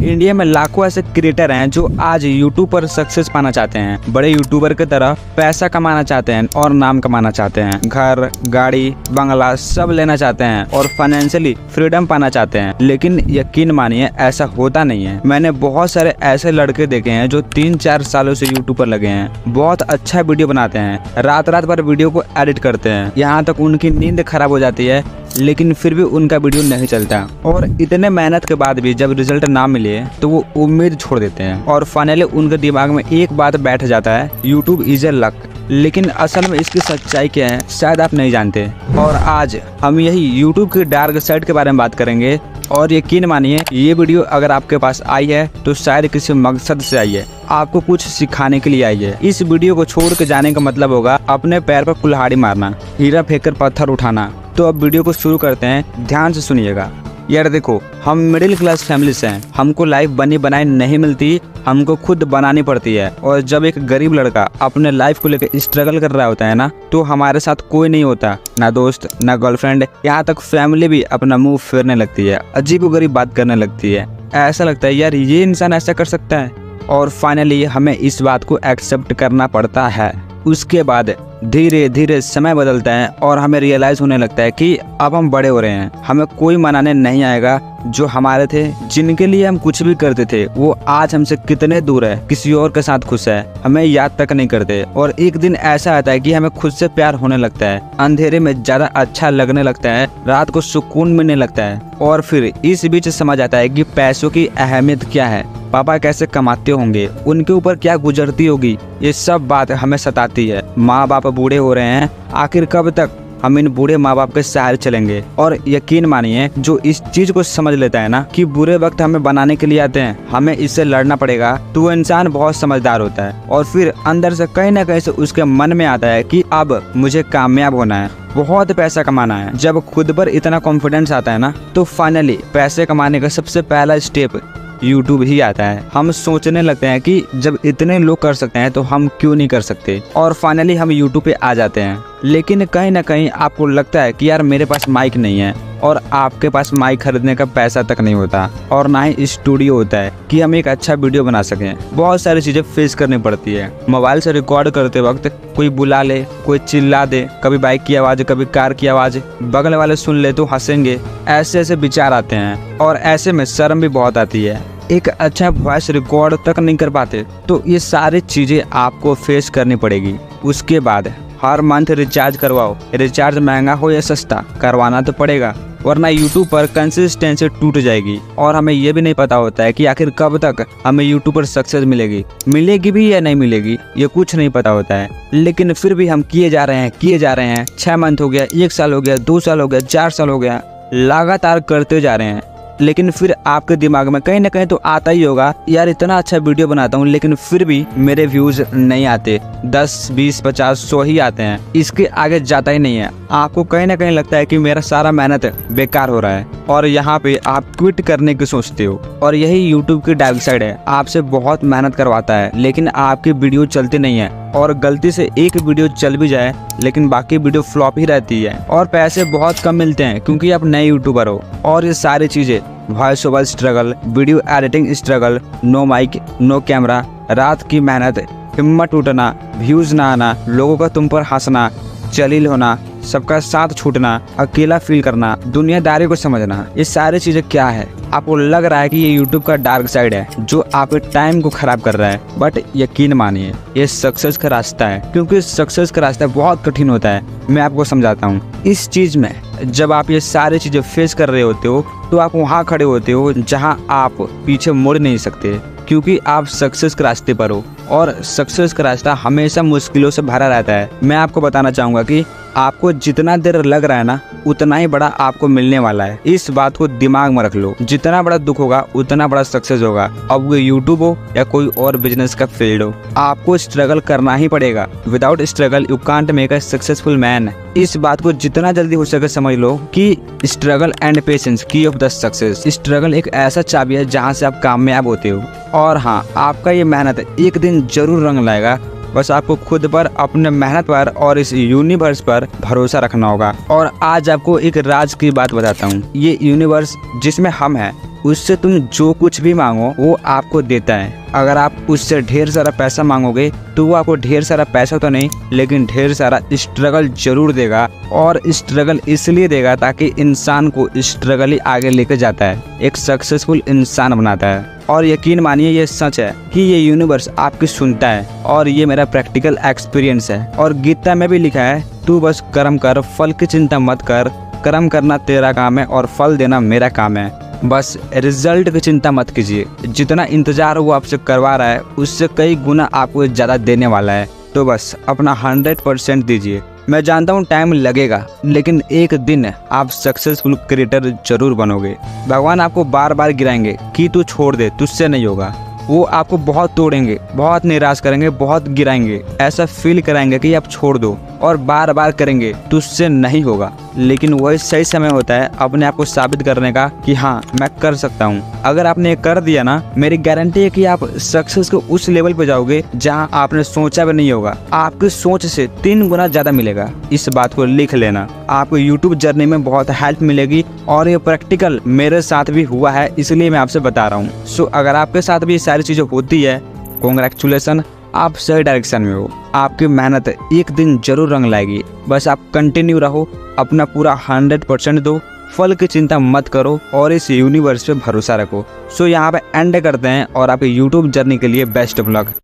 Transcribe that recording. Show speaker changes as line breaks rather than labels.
India में लाखों ऐसे क्रिएटर हैं जो आज यूट्यूब पर सक्सेस पाना चाहते हैं, बड़े यूट्यूबर की तरह पैसा कमाना चाहते हैं और नाम कमाना चाहते हैं, घर गाड़ी बंगला सब लेना चाहते हैं और फाइनेंशियली फ्रीडम पाना चाहते हैं। लेकिन यकीन मानिए ऐसा होता नहीं है। मैंने बहुत सारे ऐसे लड़के देखे हैं जो 3-4 सालों से यूट्यूब पर लगे हैं, बहुत अच्छा वीडियो बनाते हैं, रात रात भर वीडियो को एडिट करते हैं, यहाँ तक उनकी नींद खराब हो जाती है लेकिन फिर भी उनका वीडियो नहीं चलता। और इतने मेहनत के बाद भी जब रिजल्ट ना मिले तो वो उम्मीद छोड़ देते हैं और फाइनली उनके दिमाग में एक बात बैठ जाता है, यूट्यूब इज ए लक। लेकिन असल में इसकी सच्चाई क्या है शायद आप नहीं जानते। और आज हम यही यूट्यूब की डार्क साइड के बारे में बात करेंगे। और यकीन मानिए ये वीडियो अगर आपके पास आई है तो शायद किसी मकसद से आई है, आपको कुछ सिखाने के लिए आई है। इस वीडियो को छोड़ के जाने का मतलब होगा अपने पैर पर कुल्हाड़ी मारना, हीरा फेंककर पत्थर उठाना। तो अब वीडियो को शुरू करते हैं, ध्यान से सुनिएगा। यार देखो, हम मिडिल क्लास फैमिली से हैं, हमको लाइफ बनी बनाई नहीं मिलती, हमको खुद बनानी पड़ती है। और जब एक गरीब लड़का अपने लाइफ को लेकर स्ट्रगल कर रहा होता है ना, तो हमारे साथ कोई नहीं होता, ना दोस्त ना गर्लफ्रेंड, यहाँ तक फैमिली भी अपना मुंह फेरने लगती है, अजीबोगरीब बात करने लगती है। ऐसा लगता है यार ये इंसान ऐसा कर सकता है। और फाइनली हमें इस बात को एक्सेप्ट करना पड़ता है। उसके बाद धीरे धीरे समय बदलता है और हमें रियलाइज होने लगता है कि अब हम बड़े हो रहे हैं, हमें कोई मनाने नहीं आएगा। जो हमारे थे, जिनके लिए हम कुछ भी करते थे, वो आज हमसे कितने दूर है, किसी और के साथ खुश है, हमें याद तक नहीं करते। और एक दिन ऐसा आता है कि हमें खुद से प्यार होने लगता है, अंधेरे में ज्यादा अच्छा लगने लगता है, रात को सुकून मिलने लगता है। और फिर इस बीच समझ आता है कि पैसों की अहमियत क्या है, पापा कैसे कमाते होंगे, उनके ऊपर क्या गुजरती होगी, ये सब बात हमें सताती है। माँ बाप बूढ़े हो रहे हैं, आखिर कब तक हम इन बूढ़े माँ बाप के सहारे चलेंगे। और यकीन मानिए जो इस चीज को समझ लेता है ना कि बुरे वक्त हमें बनाने के लिए आते हैं, हमें इससे लड़ना पड़ेगा, तो वो इंसान बहुत समझदार होता है। और फिर अंदर से कहीं ना कहीं से उसके मन में आता है कि अब मुझे कामयाब होना है, बहुत पैसा कमाना है। जब खुद पर इतना कॉन्फिडेंस आता है ना, तो फाइनली पैसे कमाने का सबसे पहला स्टेप यूट्यूब ही आता है। हम सोचने लगते हैं कि जब इतने लोग कर सकते हैं तो हम क्यों नहीं कर सकते। और फाइनली हम यूट्यूब पे आ जाते हैं। लेकिन कहीं ना कहीं आपको लगता है कि यार मेरे पास माइक नहीं है, और आपके पास माइक खरीदने का पैसा तक नहीं होता, और ना ही स्टूडियो होता है कि हम एक अच्छा वीडियो बना सकें। बहुत सारी चीजें फेस करनी पड़ती है। मोबाइल से रिकॉर्ड करते वक्त कोई बुला ले, कोई चिल्ला दे, कभी बाइक की आवाज कभी कार की आवाज, बगल वाले सुन ले तो हंसेंगे, ऐसे ऐसे विचार आते हैं। और ऐसे में शर्म भी बहुत आती है, एक अच्छा वॉइस रिकॉर्ड तक नहीं कर पाते। तो ये सारी चीजें आपको फेस करनी पड़ेगी। उसके बाद हर मंथ रिचार्ज करवाओ, रिचार्ज महंगा हो या सस्ता, करवाना तो पड़ेगा, वरना यूट्यूब पर कंसिस्टेंसी टूट जाएगी। और हमें ये भी नहीं पता होता है कि आखिर कब तक हमें यूट्यूब पर सक्सेस मिलेगी भी या नहीं मिलेगी, ये कुछ नहीं पता होता है। लेकिन फिर भी हम किए जा रहे हैं। 6 मंथ हो गया, 1 साल हो गया, 2 साल हो गया, 4 साल हो गया, लगातार करते जा रहे हैं। लेकिन फिर आपके दिमाग में कहीं ना कहीं तो आता ही होगा, यार इतना अच्छा वीडियो बनाता हूँ लेकिन फिर भी मेरे व्यूज नहीं आते, 10, 20, 50, 100 ही आते हैं, इसके आगे जाता ही नहीं है। आपको कहीं ना कहीं लगता है कि मेरा सारा मेहनत बेकार हो रहा है, और यहाँ पे आप क्विट करने की सोचते हो। और यही यूट्यूब की डार्क साइड है, आपसे बहुत मेहनत करवाता है लेकिन आपकी वीडियो चलती नहीं है, और गलती से एक वीडियो चल भी जाए लेकिन बाकी वीडियो फ्लॉप ही रहती है, और पैसे बहुत कम मिलते हैं क्योंकि आप नए यूट्यूबर हो। और ये सारी चीजें, voice over struggle, video editing struggle, no mic no camera, रात की मेहनत, हिम्मत टूटना, व्यूज ना आना, लोगों का तुम पर हंसना, जलील होना, सबका साथ छूटना, अकेला फील करना, दुनियादारी को समझना, ये सारी चीजें क्या है? आपको लग रहा है कि ये यूट्यूब का डार्क साइड है जो आपके टाइम को खराब कर रहा है, बट यकीन मानिए ये सक्सेस का रास्ता है, क्योंकि सक्सेस का रास्ता बहुत कठिन होता है। मैं आपको समझाता हूँ। इस चीज में जब आप ये सारी चीजें फेस कर रहे होते हो तो आप वहाँ खड़े होते हो जहाँ आप पीछे मुड़ नहीं सकते, क्योंकि आप सक्सेस के रास्ते पर हो, और सक्सेस का रास्ता हमेशा मुश्किलों से भरा रहता है। मैं आपको बताना चाहूँगा कि आपको जितना देर लग रहा है ना, उतना ही बड़ा आपको मिलने वाला है। इस बात को दिमाग में रख लो, जितना बड़ा दुख होगा उतना बड़ा सक्सेस होगा। अब वो यूट्यूब हो या कोई और बिजनेस का फील्ड हो, आपको स्ट्रगल करना ही पड़ेगा। Without struggle you can't make a successful man. इस बात को जितना जल्दी हो सके समझ लो कि स्ट्रगल एंड पेशेंस की ऑफ द सक्सेस। स्ट्रगल एक ऐसा चाबी है जहाँ से आप कामयाब होते हो, और हाँ, आपका ये मेहनत एक दिन जरूर रंग लाएगा। बस आपको खुद पर, अपने मेहनत पर और इस यूनिवर्स पर भरोसा रखना होगा। और आज आपको एक राज की बात बताता हूँ। ये यूनिवर्स जिसमें हम हैं उससे तुम जो कुछ भी मांगो वो आपको देता है। अगर आप उससे ढेर सारा पैसा मांगोगे तो वो आपको ढेर सारा पैसा तो नहीं लेकिन ढेर सारा स्ट्रगल जरूर देगा, और स्ट्रगल इसलिए देगा ताकि इंसान को स्ट्रगल ही आगे लेकर जाता है, एक सक्सेसफुल इंसान बनाता है। और यकीन मानिए ये सच है कि ये यूनिवर्स आपकी सुनता है, और ये मेरा प्रैक्टिकल एक्सपीरियंस है। और गीता में भी लिखा है, तू बस कर्म कर, फल की चिंता मत कर, कर्म करना तेरा काम है और फल देना मेरा काम है। बस रिजल्ट की चिंता मत कीजिए, जितना इंतजार वो आपसे करवा रहा है उससे कई गुना आपको ज़्यादा देने वाला है। तो बस अपना 100% दीजिए। मैं जानता हूँ टाइम लगेगा, लेकिन एक दिन आप सक्सेसफुल क्रिएटर जरूर बनोगे। भगवान आपको बार बार गिराएंगे कि तू छोड़ दे, तुझसे नहीं होगा। वो आपको बहुत तोड़ेंगे, बहुत निराश करेंगे, बहुत गिराएंगे, ऐसा फील कराएंगे कि आप छोड़ दो, और बार बार करेंगे तुझसे नहीं होगा। लेकिन वही सही समय होता है अपने आप को साबित करने का कि हाँ मैं कर सकता हूँ। अगर आपने ये कर दिया ना, मेरी गारंटी है कि आप सक्सेस को उस लेवल पे जाओगे जहाँ आपने सोचा भी नहीं होगा। आपकी सोच से 3 गुना ज्यादा मिलेगा। इस बात को लिख लेना। आपको यूट्यूब जर्नी में बहुत हेल्प मिलेगी, और ये प्रैक्टिकल मेरे साथ भी हुआ है, इसलिए मैं आपसे बता रहा हूँ। सो अगर आपके साथ भी सारी चीजें होती है, कांग्रेचुलेसन, आप सही डायरेक्शन में हो। आपकी मेहनत एक दिन जरूर रंग लाएगी। बस आप कंटिन्यू रहो, अपना पूरा 100% दो, फल की चिंता मत करो, और इस यूनिवर्स पे भरोसा रखो। सो यहाँ पे एंड करते हैं, और आपकी यूट्यूब जर्नी के लिए बेस्ट ऑफ लक।